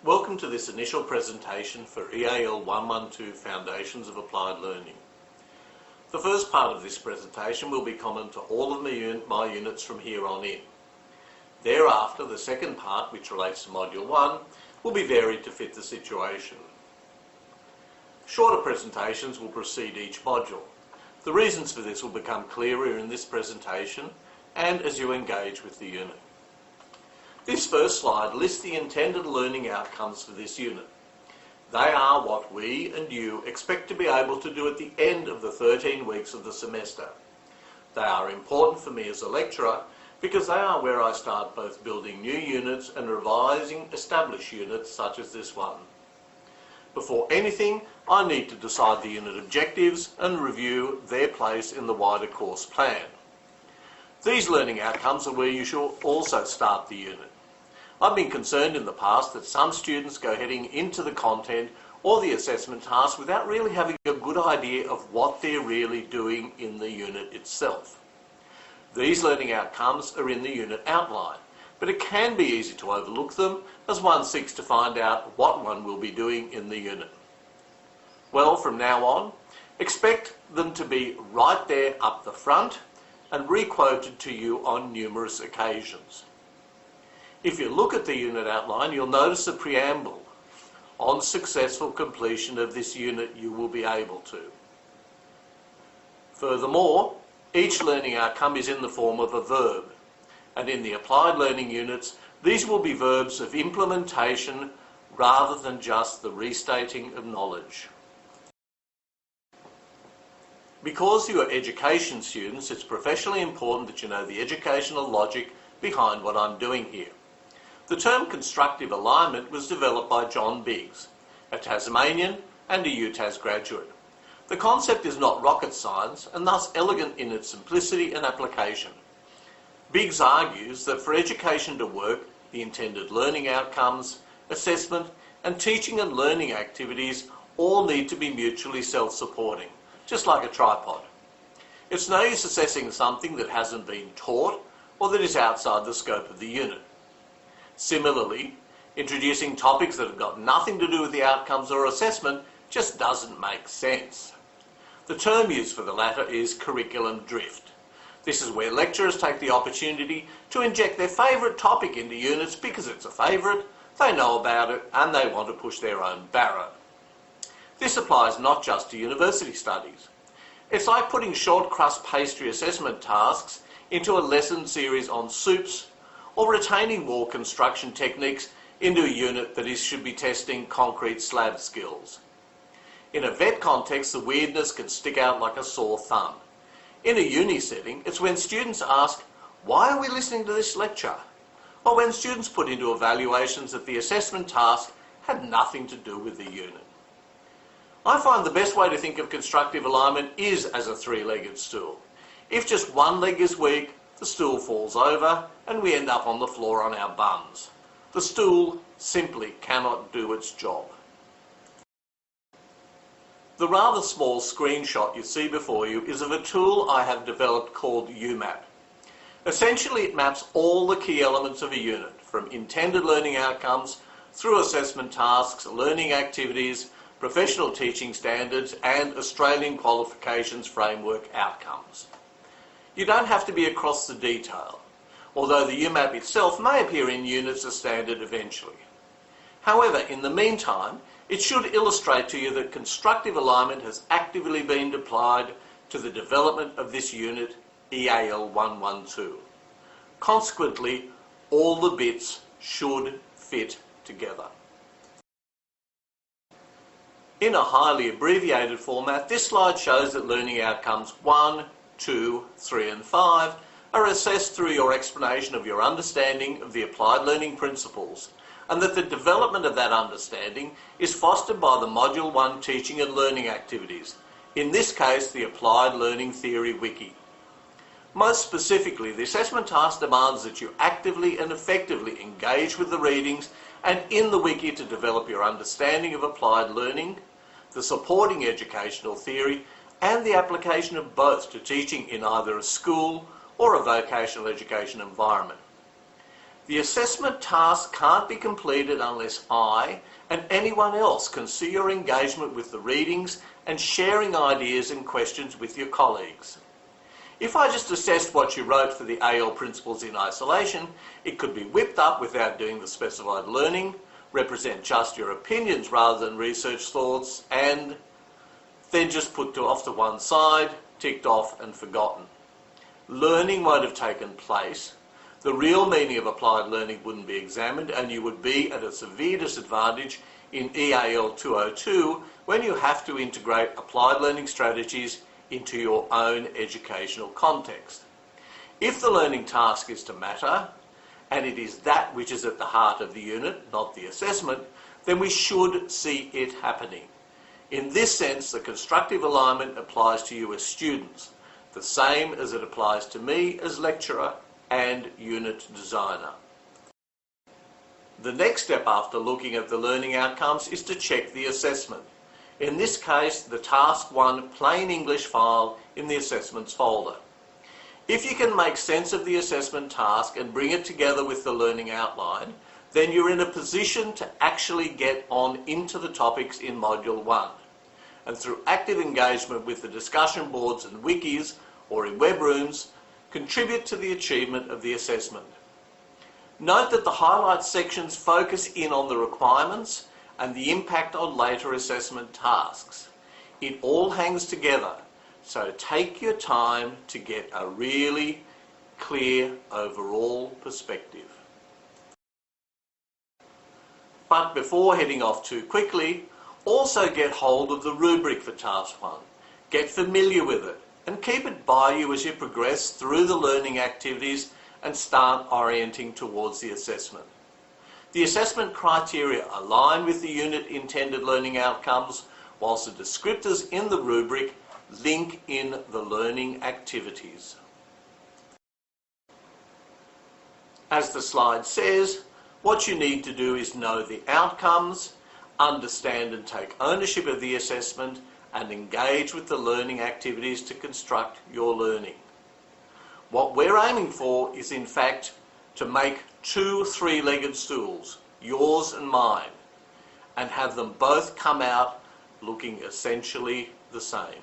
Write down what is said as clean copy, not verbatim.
Welcome to this initial presentation for EAL112 Foundations of Applied Learning. The first part of this presentation will be common to all of my units from here on in. Thereafter, the second part, which relates to Module 1, will be varied to fit the situation. Shorter presentations will precede each module. The reasons for this will become clearer in this presentation and as you engage with the unit. This first slide lists the intended learning outcomes for this unit. They are what we and you expect to be able to do at the end of the 13 weeks of the semester. They are important for me as a lecturer because they are where I start both building new units and revising established units such as this one. Before anything, I need to decide the unit objectives and review their place in the wider course plan. These learning outcomes are where you should also start the unit. I've been concerned in the past that some students go heading into the content or the assessment task without really having a good idea of what they're really doing in the unit itself. These learning outcomes are in the unit outline, but it can be easy to overlook them as one seeks to find out what one will be doing in the unit. Well, from now on, expect them to be right there up the front and re-quoted to you on numerous occasions. If you look at the unit outline, you'll notice a preamble. On successful completion of this unit, you will be able to. Furthermore, each learning outcome is in the form of a verb, and in the applied learning units, these will be verbs of implementation rather than just the restating of knowledge. Because you are education students, it's professionally important that you know the educational logic behind what I'm doing here. The term constructive alignment was developed by John Biggs, a Tasmanian and a UTAS graduate. The concept is not rocket science and thus elegant in its simplicity and application. Biggs argues that for education to work, the intended learning outcomes, assessment and teaching and learning activities all need to be mutually self-supporting, just like a tripod. It's no use assessing something that hasn't been taught or that is outside the scope of the unit. Similarly, introducing topics that have got nothing to do with the outcomes or assessment just doesn't make sense. The term used for the latter is curriculum drift. This is where lecturers take the opportunity to inject their favourite topic into units because it's a favourite, they know about it and they want to push their own barrow. This applies not just to university studies. It's like putting short crust pastry assessment tasks into a lesson series on soups, or retaining wall construction techniques into a unit that should be testing concrete slab skills. In a vet context, the weirdness can stick out like a sore thumb. In a uni setting, it's when students ask, why are we listening to this lecture? Or when students put into evaluations that the assessment task had nothing to do with the unit. I find the best way to think of constructive alignment is as a three-legged stool. If just one leg is weak, the stool falls over and we end up on the floor on our bums. The stool simply cannot do its job. The rather small screenshot you see before you is of a tool I have developed called UMAP. Essentially, it maps all the key elements of a unit, from intended learning outcomes through assessment tasks, learning activities, professional teaching standards and Australian qualifications framework outcomes. You don't have to be across the detail, although the UMAP itself may appear in units as standard eventually. However, in the meantime, it should illustrate to you that constructive alignment has actively been applied to the development of this unit, EAL112. Consequently, all the bits should fit together. In a highly abbreviated format, this slide shows that learning outcomes 1, 2, 3 and 5 are assessed through your explanation of your understanding of the applied learning principles, and that the development of that understanding is fostered by the Module 1 teaching and learning activities, in this case the Applied Learning Theory Wiki. Most specifically, the assessment task demands that you actively and effectively engage with the readings and in the wiki to develop your understanding of applied learning, the supporting educational theory and the application of both to teaching in either a school or a vocational education environment. The assessment task can't be completed unless I and anyone else can see your engagement with the readings and sharing ideas and questions with your colleagues. If I just assessed what you wrote for the EAL principles in isolation, it could be whipped up without doing the specified learning, represent just your opinions rather than research thoughts, and then just put off to one side, ticked off and forgotten. Learning won't have taken place. The real meaning of applied learning wouldn't be examined, and you would be at a severe disadvantage in EAL202 when you have to integrate applied learning strategies into your own educational context. If the learning task is to matter, and it is that which is at the heart of the unit, not the assessment, then we should see it happening. In this sense, the constructive alignment applies to you as students, the same as it applies to me as lecturer and unit designer. The next step after looking at the learning outcomes is to check the assessment. In this case, the Task 1 plain English file in the assessments folder. If you can make sense of the assessment task and bring it together with the learning outline, then you're in a position to actually get on into the topics in Module 1. And through active engagement with the discussion boards and wikis or in web rooms, contribute to the achievement of the assessment. Note that the highlight sections focus in on the requirements and the impact on later assessment tasks. It all hangs together, so take your time to get a really clear overall perspective. But before heading off too quickly, also get hold of the rubric for Task 1. Get familiar with it and keep it by you as you progress through the learning activities and start orienting towards the assessment. The assessment criteria align with the unit intended learning outcomes, whilst the descriptors in the rubric link in the learning activities. As the slide says, what you need to do is know the outcomes, understand and take ownership of the assessment, and engage with the learning activities to construct your learning. What we're aiming for is, in fact, to make two three-legged stools, yours and mine, and have them both come out looking essentially the same.